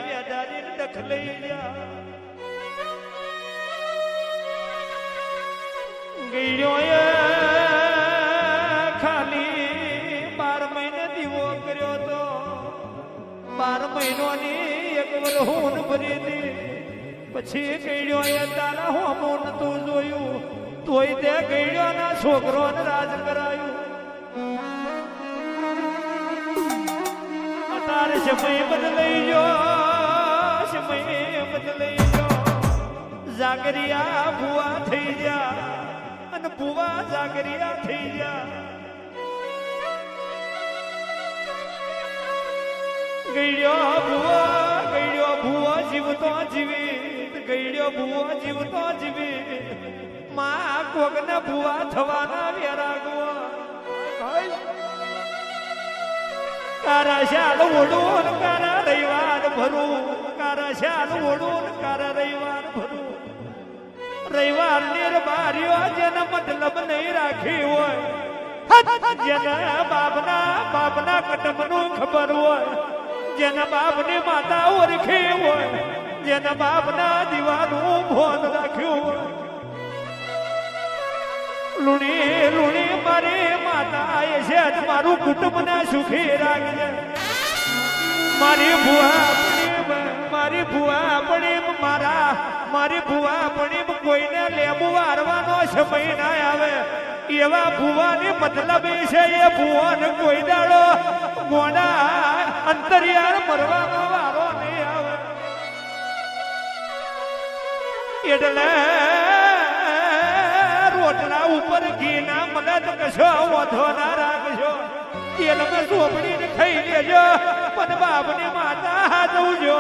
વેદારી ડખ લઈ જા ગઈડ્યો એ ખાલી 12 મહિને દીવો કર્યો તો 12 મહિનોની એક વરહુન ભરી દી પછી ગઈડ્યો એ તારા હોમું તું જોયું તોય તે ગઈડ્યો ના છોકરોને રાજ કરાયું અતારે સમય બદલાઈ ગયો સમય બદલાઈ ગયો જાગરિયા ભુવા થઈ ગયા અને ભુવા જાગરિયા થઈ ગયા ગઈડ્યો ભુવો જીવતો જીવી ગઈડ્યો ભુવો જીવતો જીવી માં કોકને ભુવા થવાના વેરાગો કારા શાલ ઓડું કારા રવિવાર ભરું કારા શાલ ઓડું કારા રવિવાર ભરું રવિવાર નિર્બાર્યો જેને મતલબ નહીં રાખી હોય જેને બાપના કટમનું ખબર હોય જેના બાપની માતા ઓળખી હોય જેના બાપના દીવાનું ભોન રાખ્યું હોય લુણી લુણી મારી માતા એ છે મારું કુટુંબ ને સુખી રાખજે મારી ભુવા પડી મારી ભુવા પડી કોઈને લેબુ વારવાનો સમય ના આવે એવા ભુવાની મતલબ છે એ ભુવાને કોઈ દાડો ગોડા અંતરિયાળ મરવાનો વારો નહીં આવે એટલે રોટલા ઉપર ઘી ના મળે તો કશો વધો ના રાખજો તેલમાં ચોપડીને ખાઈ લેજો પણ બાપની માતા હાથવજો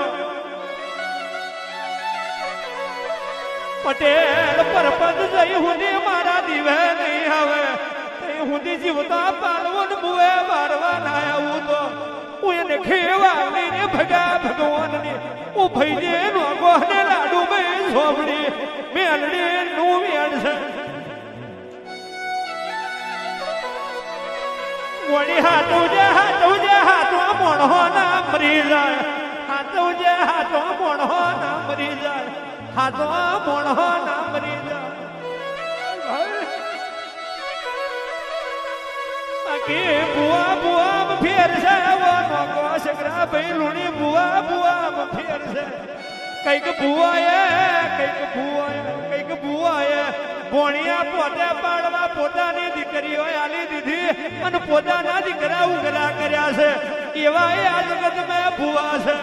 પટેલ પરપદ જઈ હુંદી મારા દીવે નહીં આવે તઈ હુંદી જીવતા પાલવો ને બુએ મારવા ના આવું તો હું એને ખેવાલી ને ભગા ભગવાન ને હું ભૈજે નો ગોહને લાડુ ભાઈ છોબડી મેલડી નું મેળ છે વળી હાથો મોણો ના મરી જાય હાથો મોણો ના મરી જાય હાથો મોણો ના મરી જાય બાકી બુઆ ફેર છે નો સગરા ભાઈ લુણી બુઆ ફેર છે કઈક બુઆએ ભોણિયા પોતે પાડવા પોતાની દીકરીઓ આલી દીધી અને પોતાના દીકરા ઉઘરા કર્યા છે એવા એ આ જગત મેં ભુવા છે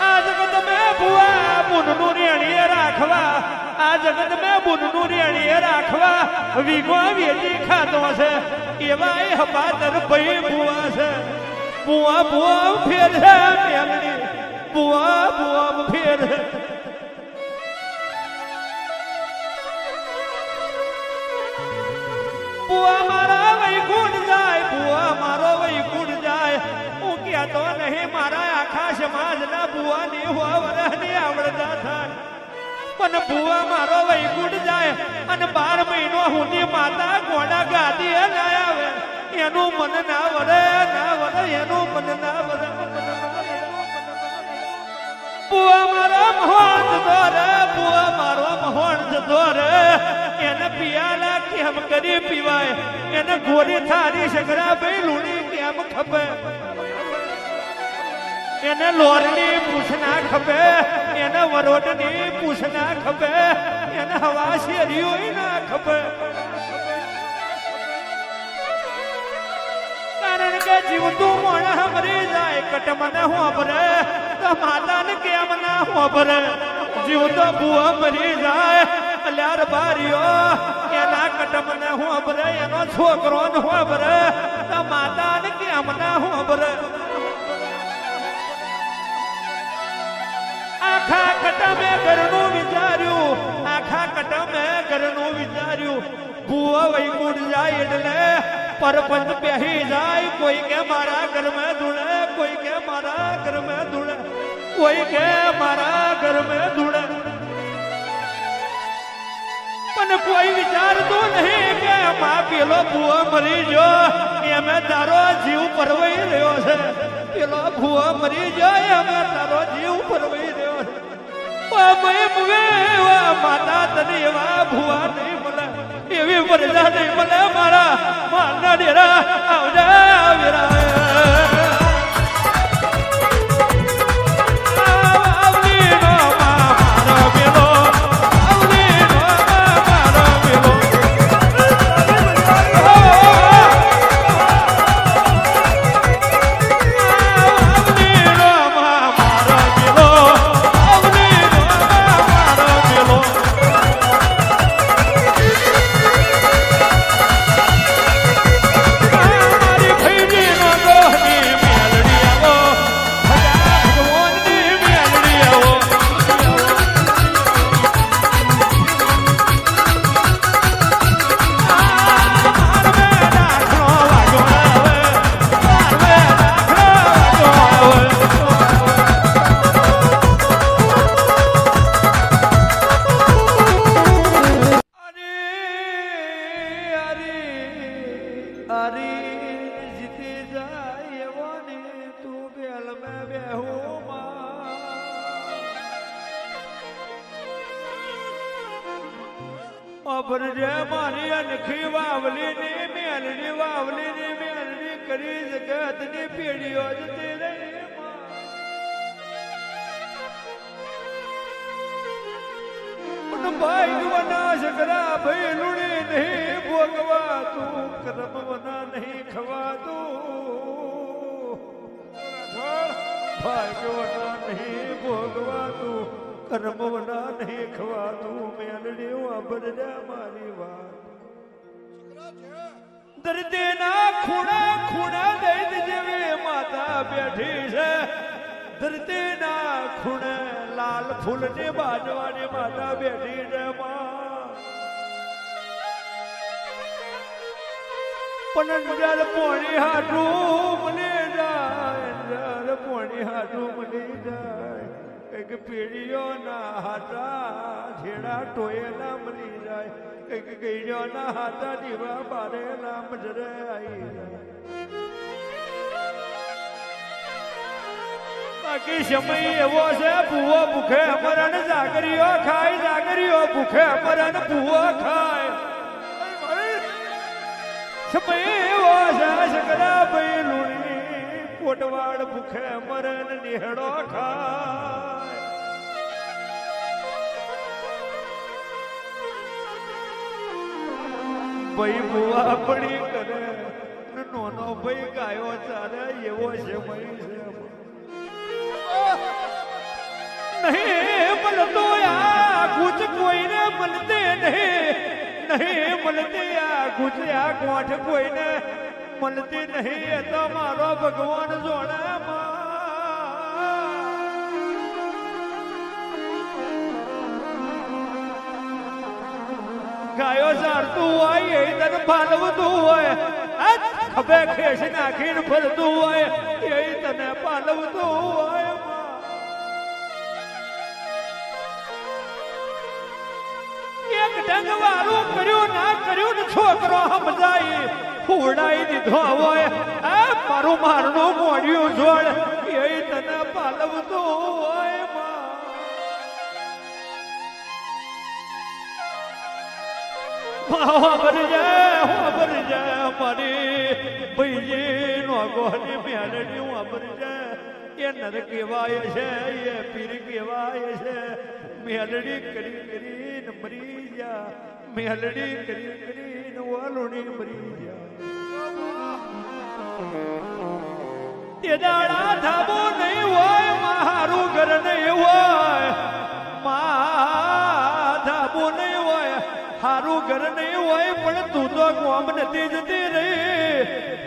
આ જગત મેં ભુવા બુનનું રેણીએ રાખવા આ જગત મેં બુનનું રેણીએ રાખવા વીગો વેચી ખાતો છે એવા એ હપાતર ભાઈ ભુવા છે બુઆ ફેર છે મેલડી બુઆ ફેર છે બુઆ મારા વૈકુંઠ જાય હું કહેતો નહીં મારા આખા સમાજના બુવાની વરહની આવડતા થાય પણ બુઆ મારો વૈકુંઠ જાય અને 12 મહિનો હુંની માતા ગોડા ગાદી ના આવે એનું મન ના વરે એનું મન ના વરે બુઆ મારો મહોણ જતો રે એને પિયાલા કેમ કરી પીવાય એને ગોરી થારી સગરા ભાઈ લુણી કેમ ખપે એને લોરની પૂછના ખપે એને વરોટની પૂછના ખપે એને હવા શેરીઓ ના ખપે કારણ કે જીવતું મોણ મરી જાય કટમને હોભરે તો માતાને કેમ ના હોભરે જીવતો બુઆ મરી જાય અલ્યાર બારીઓ એના કટમને હોભરે એનો છોકરો ને હોભરે તો માતાને કેમ ના હોભરે આખા કટમે ઘરનું વિચાર્યું બુઆ વૈકુંઠ જાય એટલે પરપંચ બેહી જાય કોઈ કે મારા ઘર में ધૂળે કોઈ કે મારા ઘર में ધૂળે કોઈ કે મારા ઘર में ધૂળે પણ કોઈ વિચારતું નહીં કે માં પેલો બુઆ મરી ગયો એમે તારો જીવ પરવાઈ રહ્યો છે પેલો ભૂવા મરી જાય અમે તારો જીવ પરવાઈ રહ્યો માતા તને એવા ભૂવા નહીં મળે એવી પ્રજા નહીં મળે મારા મારના ડેરા આવજા વેરા મારી અનખી વાવલી ની મેલની વાવલી ની મેલની કરી જગત ની પેઢીઓ જ તે ભાઈ વના સગરા ભાઈ લુણી નહીં ભોગવા તું કર્મ વના નહીં ખવા તું ભાઈ વના નહીં ભોગવા તું કર્મ વના નહીં ખવા તું મેલડી વાપરજા મારી વાત દર્દીના ખૂણા ખૂણા દૈદ જેવી માતા બેઠી છે ધરતીના ખૂણે લાલ ફૂલની બાજવાની માતા બેઠી છે પણ જર પોણી હાટું મળી જાય જર પોણી હાટું મળી જાય કઈક પીડીઓના હાટા છેડા ટોયેલા મળી જાય કઈક ગઈડીઓના હાટા દીવા બારેલા મજરે આવી જાય બાકી સમય એવો છે ભૂવો ભૂખે મરણ જાગરીઓ ખાય જાગરીઓ ભૂખે મરણ ભૂવો ખાય સમય એવો છે સગડા ભાઈ લુણી પોટવાડ ભૂખે મરણ નિહળો ખાય ભાઈ ભૂવા પડી કરે નોનો ભાઈ ગાયો ચાલે એવો સમય છે नहीं મળતો આ ગુજ કોઈને મળતે નહીં મળતે આ ગુજ આ કોઠ કોઈને મળતી નહીં એ તો મારો ભગવાન જોડે ગાયો ચારતું હોય એ તને પાલવતું હોય ખભે ખેસ નાખીને ફરતું હોય એ તને પાલવતું હોય એક ઢંગ વાળું કર્યું ના કર્યું ને છોકરો સમજાય ફૂડાઈ દીધો હોય આ મારું મારનું મોડ્યું જોડ એ તને પાલવતું હોય ખબર જાય મારી ભાઈ નો ગોહની મેલડી ખબર જાય એ નર કેવાય છે એ પીર કેવાય છે મેલડી કરી કરીને મરી જા મેલડી કરી કરીને વાલુણી મરી જા તે દાડા ધાબો નહીં હોય મારું ઘર નહીં હોય ધાબો નહીં હોય હારું ઘર નહીં હોય પણ તું તો ગોમ નથી જતી રહી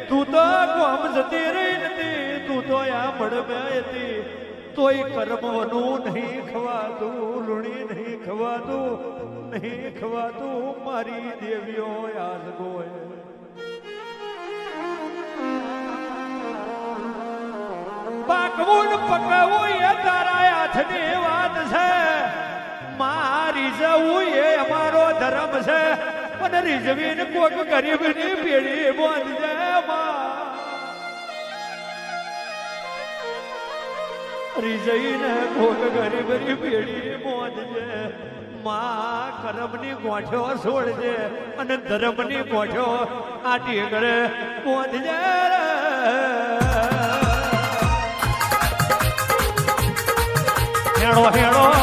તું તો ગોમ જતી રહી નથી તું તો આ મળમે હતી તોય કર્મનું નહીં ખવાતું લુણી નહીં ખવાતું મારી દેવીઓ યાદ ગોય પાકવું પકાવું એ તારા હાથની વાત છે મારી જવું એ અમારો ધર્મ છે પણ રીઝવીને કોક ગરીબની પેઢી બાંધજે રીજઈને કોક ગરીબરી પેઢી મોદજે માં કરમની ગોઠો છોડજે અને ધર્મની ગોઠો આટી કરે મોદજે હેણો હેણો